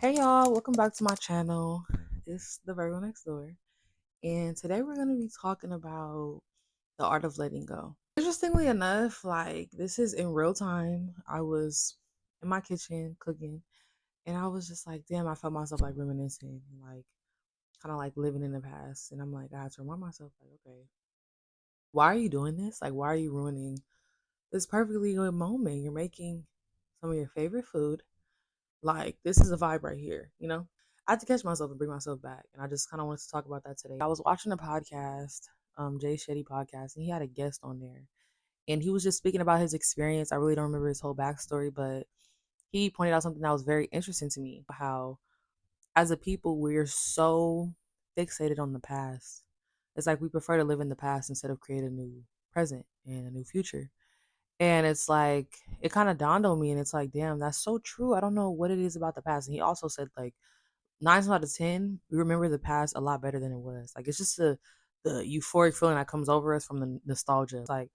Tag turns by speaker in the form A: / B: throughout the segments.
A: Hey y'all, welcome back to my channel. It's the Virgo next door. And today we're going to be talking about the art of letting go. Interestingly enough, like this is in real time. I was in my kitchen cooking and I was just like, damn, I felt myself like reminiscing, like kind of like living in the past. And I'm like, I had to remind myself, like, okay, why are you doing this? Like, why are you ruining this perfectly good moment? You're making some of your favorite food. Like, this is a vibe right here. I had to catch myself and bring myself back. And I just kind of wanted to talk about that today. I was watching a podcast, Jay Shetty podcast, and he had a guest on there. And he was just speaking about his experience. I really don't remember his whole backstory, but he pointed out something that was very interesting to me. How, as a people, we're so fixated on the past. It's like we prefer to live in the past instead of create a new present and a new future. And it's like, it kind of dawned on me, and it's like, damn, that's so true. I don't know what it is about the past. And he also said, like, 9 times out of 10, we remember the past a lot better than it was. Like, it's just the euphoric feeling that comes over us from the nostalgia. It's like,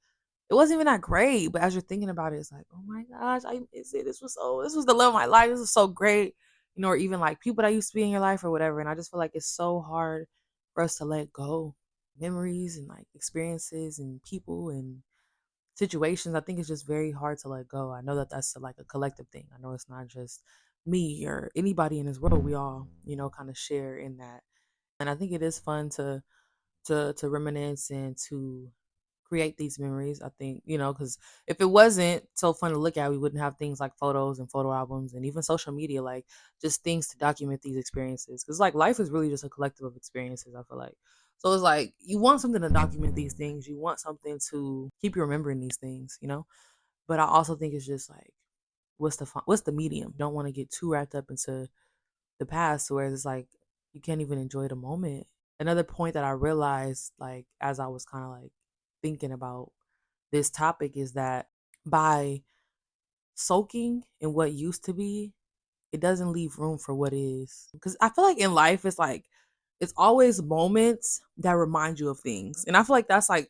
A: it wasn't even that great, but as you're thinking about it, it's like, oh my gosh, I miss it. This was the love of my life. This was so great. Or even like people that used to be in your life or whatever. And I just feel like it's so hard for us to let go memories and like experiences and people and situations. I think it's just very hard to let go. I know that that's like a collective thing. I know it's not just me or anybody in this world. We all, kind of share in that. And I think it is fun to reminisce and to create these memories. I think, because if it wasn't so fun to look at, we wouldn't have things like photos and photo albums and even social media, like just things to document these experiences. Because like life is really just a collective of experiences, I feel like. So it's like you want something to document these things, you want something to keep you remembering these things. But I also think it's just like, what's the medium? Don't want to get too wrapped up into the past, where it's like you can't even enjoy the moment. Another point that I realized, like as I was kind of like thinking about this topic, is that by soaking in what used to be, it doesn't leave room for what is. Because I feel like in life, it's like it's always moments that remind you of things, and I feel like that's like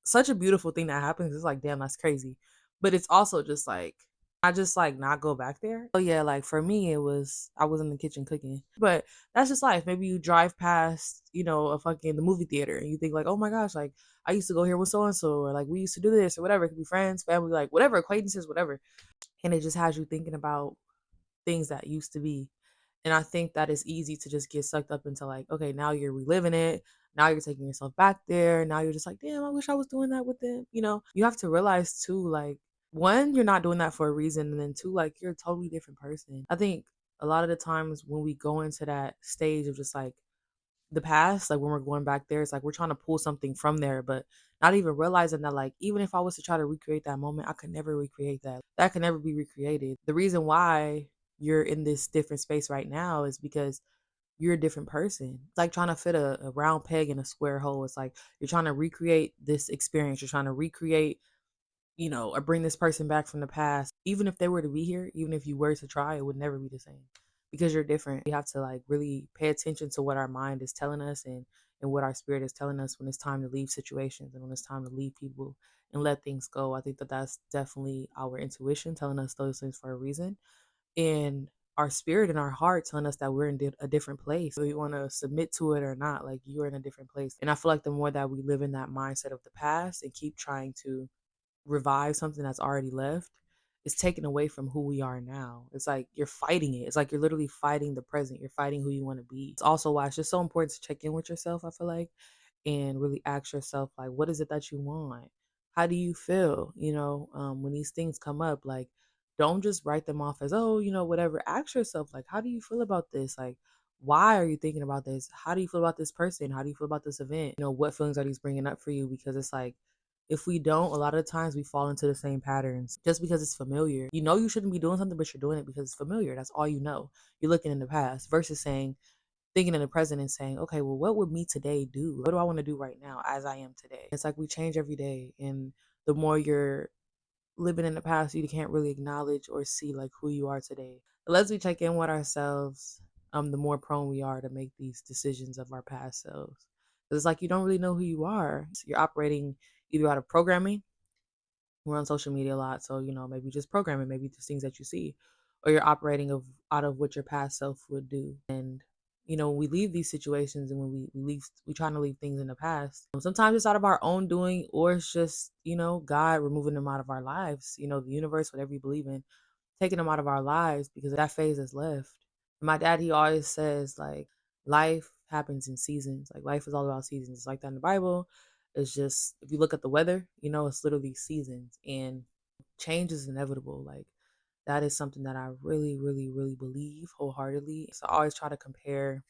A: such a beautiful thing that happens. It's like, damn, that's crazy, but it's also just like I just like not go back there. So yeah, like for me, I was in the kitchen cooking, but that's just life. Maybe you drive past, a fucking the movie theater, and you think like, oh my gosh, like I used to go here with so and so, or like we used to do this or whatever. It could be friends, family, like whatever, acquaintances, whatever, and it just has you thinking about things that used to be. And I think that it's easy to just get sucked up into like, okay, now you're reliving it. Now you're taking yourself back there. Now you're just like, damn, I wish I was doing that with them. You have to realize too, like, one, you're not doing that for a reason. And then two, like, you're a totally different person. I think a lot of the times when we go into that stage of just like the past, like when we're going back there, it's like we're trying to pull something from there, but not even realizing that, like, even if I was to try to recreate that moment, I could never recreate that. That could never be recreated. The reason why you're in this different space right now is because you're a different person. It's like trying to fit a round peg in a square hole. It's like you're trying to recreate this experience. You're trying to recreate, or bring this person back from the past. Even if they were to be here, even if you were to try, it would never be the same because you're different. We have to like really pay attention to what our mind is telling us and what our spirit is telling us when it's time to leave situations and when it's time to leave people and let things go. I think that that's definitely our intuition telling us those things for a reason, and our spirit and our heart telling us that we're in a different place. So you want to submit to it or not, like you're in a different place. And I feel like the more that we live in that mindset of the past and keep trying to revive something that's already left, it's taken away from who we are now. It's like you're fighting it. It's like you're literally fighting the present. You're fighting who you want to be. It's also why it's just so important to check in with yourself, I feel like, and really ask yourself, like, what is it that you want? How do you feel? When these things come up, like, don't just write them off as, oh, whatever. Ask yourself, like, how do you feel about this? Like, why are you thinking about this? How do you feel about this person? How do you feel about this event? What feelings are these bringing up for you? Because it's like, if we don't, a lot of times we fall into the same patterns just because it's familiar. You know you shouldn't be doing something, but you're doing it because it's familiar. That's all you know. You're looking in the past versus thinking in the present and saying, okay, well, what would me today do? What do I want to do right now as I am today? It's like we change every day. And the more you're living in the past, you can't really acknowledge or see like who you are today. Unless we check in with ourselves, the more prone we are to make these decisions of our past selves. 'Cause it's like you don't really know who you are. So you're operating either out of programming. We're on social media a lot, so maybe just programming, maybe just things that you see, or you're operating of out of what your past self would do. And when we leave these situations and when we leave, we trying to leave things in the past. Sometimes it's out of our own doing, or it's just God removing them out of our lives. The universe, whatever you believe in, taking them out of our lives because that phase is left. My dad, he always says like life happens in seasons. Like life is all about seasons. It's like that in the Bible. It's just if you look at the weather, it's literally seasons, and change is inevitable. Like that is something that I really, really, really believe wholeheartedly. So I always try to compare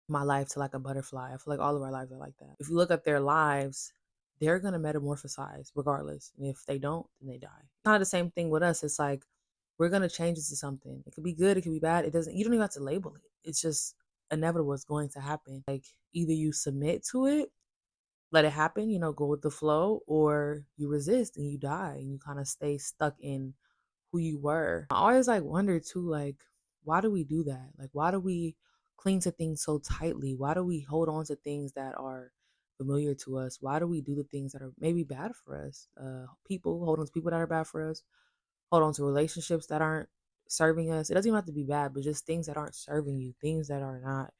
A: my life to like a butterfly. I feel like all of our lives are like that. If you look at their lives, they're gonna metamorphosize regardless. And if they don't, then they die. Kind of the same thing with us. It's like we're gonna change it to something. It could be good, it could be bad. It doesn't you don't even have to label it. It's just inevitable. It's going to happen. Like either you submit to it, let it happen, go with the flow, or you resist and you die and you kind of stay stuck in who you were. I always like wonder too, like, why do we do that? Like, why do we cling to things so tightly? Why do we hold on to things that are familiar to us? Why do we do the things that are maybe bad for us? People hold on to people that are bad for us, hold on to relationships that aren't serving us. It doesn't even have to be bad, but just things that aren't serving you, things that are not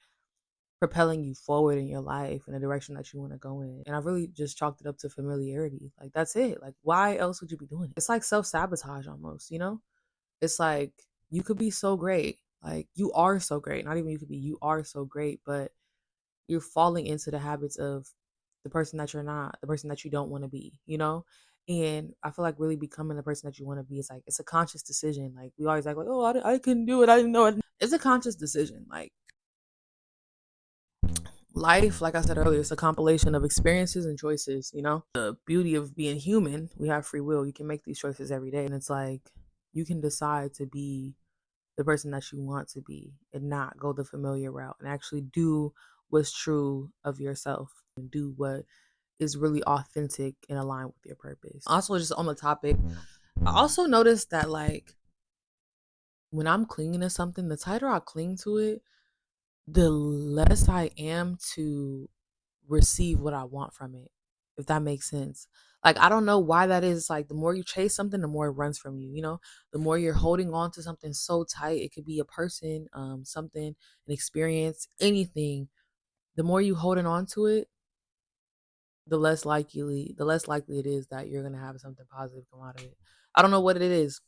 A: propelling you forward in your life in the direction that you want to go in. And I've really just chalked it up to familiarity. Like that's it. Like why else would you be doing it? It's like self-sabotage almost. It's like you could be so great. Like you are so great. Not even you could be, you are so great, but you're falling into the habits of the person that you're not, the person that you don't want to be. And I feel like really becoming the person that you want to be is like, it's a conscious decision. Like we always act like, oh, I couldn't do it. I didn't know it. It's a conscious decision. Like life, like I said earlier, it's a compilation of experiences and choices. The beauty of being human, we have free will. You can make these choices every day. And it's like you can decide to be the person that you want to be and not go the familiar route and actually do what's true of yourself and do what is really authentic and aligned with your purpose. Also, just on the topic, I also noticed that like when I'm clinging to something, the tighter I cling to it, the less I am to receive what I want from it, if that makes sense. Like, I don't know why that is. Like, the more you chase something, the more it runs from you. The more you're holding on to something so tight, it could be a person, something, an experience, anything. The more you holding on to it, the less likely it is that you're gonna have something positive come out of it. I don't know what it is.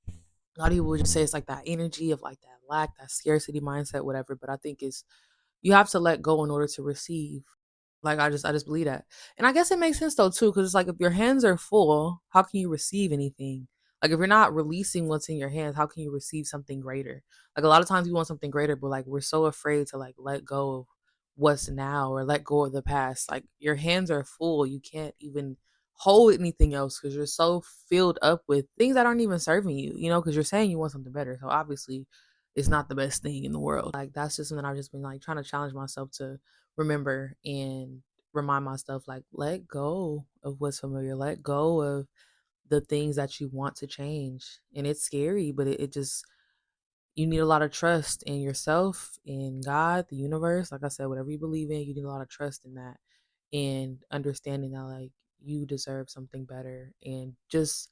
A: A lot of people would just say it's like that energy of like that lack, that scarcity mindset, whatever. But I think it's you have to let go in order to receive. Like I just believe that. And I guess it makes sense though too, because it's like if your hands are full, how can you receive anything? Like if you're not releasing what's in your hands, how can you receive something greater? Like a lot of times we want something greater, but like we're so afraid to like let go of what's now or let go of the past. Like your hands are full. You can't even hold anything else because you're so filled up with things that aren't even serving you, because you're saying you want something better. So obviously it's not the best thing in the world. Like that's just something I've just been like trying to challenge myself to remember and remind myself like let go of what's familiar, let go of the things that you want to change. And it's scary, but it just you need a lot of trust in yourself, in God, the universe. Like I said, whatever you believe in, you need a lot of trust in that and understanding that like you deserve something better and just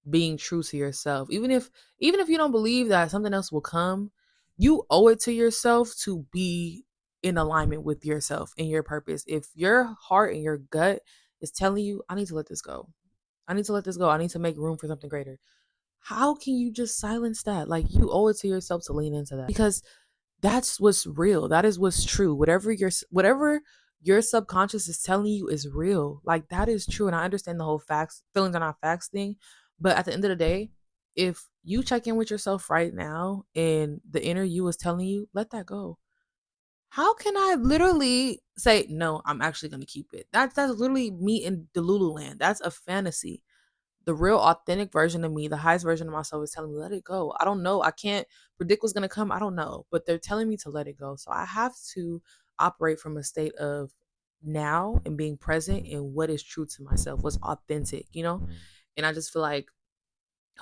A: being true to yourself. Even if you don't believe that something else will come, you owe it to yourself to be in alignment with yourself and your purpose. If your heart and your gut is telling you, I need to let this go. I need to let this go. I need to make room for something greater. How can you just silence that? Like you owe it to yourself to lean into that because that's what's real. That is what's true. Whatever your subconscious is telling you is real. Like that is true. And I understand the whole facts, feelings are not facts thing. But at the end of the day, if you check in with yourself right now and the inner you is telling you, let that go. How can I literally say, no, I'm actually gonna keep it? That's literally me in Delulu land. That's a fantasy. The real authentic version of me, the highest version of myself is telling me, let it go. I don't know. I can't predict what's going to come. I don't know. But they're telling me to let it go. So I have to operate from a state of now and being present in what is true to myself, what's authentic. And I just feel like,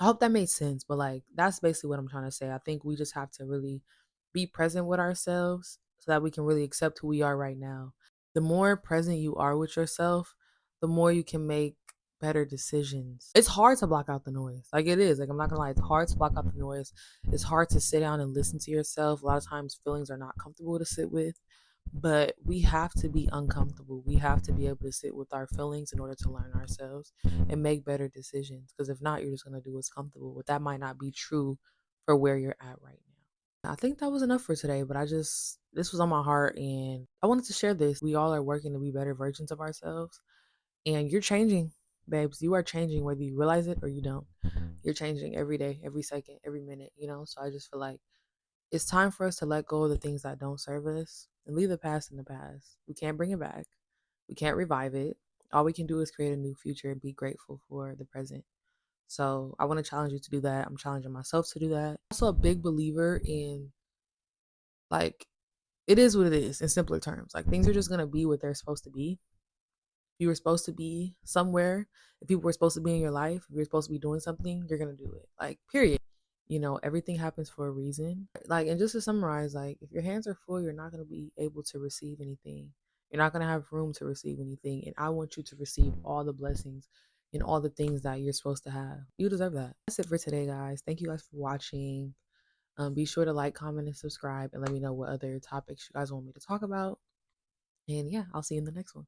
A: I hope that made sense. But like, that's basically what I'm trying to say. I think we just have to really be present with ourselves so that we can really accept who we are right now. The more present you are with yourself, the more you can make better decisions. It's hard to block out the noise. Like it is. Like I'm not gonna lie, it's hard to block out the noise. It's hard to sit down and listen to yourself. A lot of times feelings are not comfortable to sit with. But we have to be uncomfortable. We have to be able to sit with our feelings in order to learn ourselves and make better decisions. Because if not, you're just gonna do what's comfortable. But that might not be true for where you're at right now. I think that was enough for today, but this was on my heart and I wanted to share this. We all are working to be better versions of ourselves and you're changing, babes. You are changing whether you realize it or you don't. You're changing every day, every second, every minute, you know? So I just feel like it's time for us to let go of the things that don't serve us and leave the past in the past. We can't bring it back. We can't revive it. All we can do is create a new future and be grateful for the present. So I want to challenge you to do that. I'm challenging myself to do that. I'm also a big believer in like it is what it is in simpler terms. Like things are just gonna be what they're supposed to be. You were supposed to be somewhere, if people were supposed to be in your life, if you're supposed to be doing something, you're gonna do it. Like, period. You know, everything happens for a reason. Like, and just to summarize, like, if your hands are full, you're not gonna be able to receive anything. You're not gonna have room to receive anything. And I want you to receive all the blessings and all the things that you're supposed to have. You deserve that. That's it for today, guys. Thank you guys for watching. Be sure to like, comment, and subscribe, and let me know what other topics you guys want me to talk about. And yeah, I'll see you in the next one.